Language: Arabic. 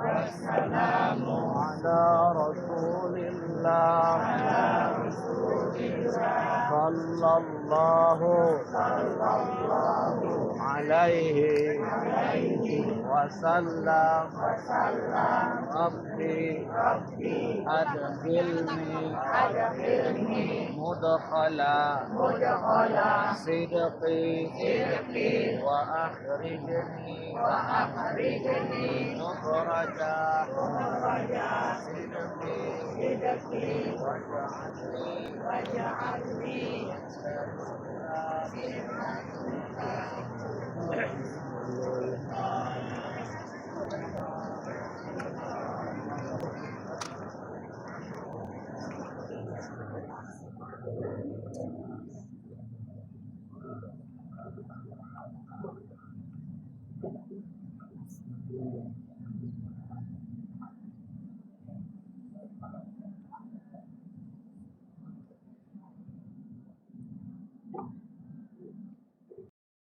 والسلام على رسول الله صلى الله عليه وسلم ربي أدخلني مدخل صدقي وأخرجني مخرج صدقي واجعلني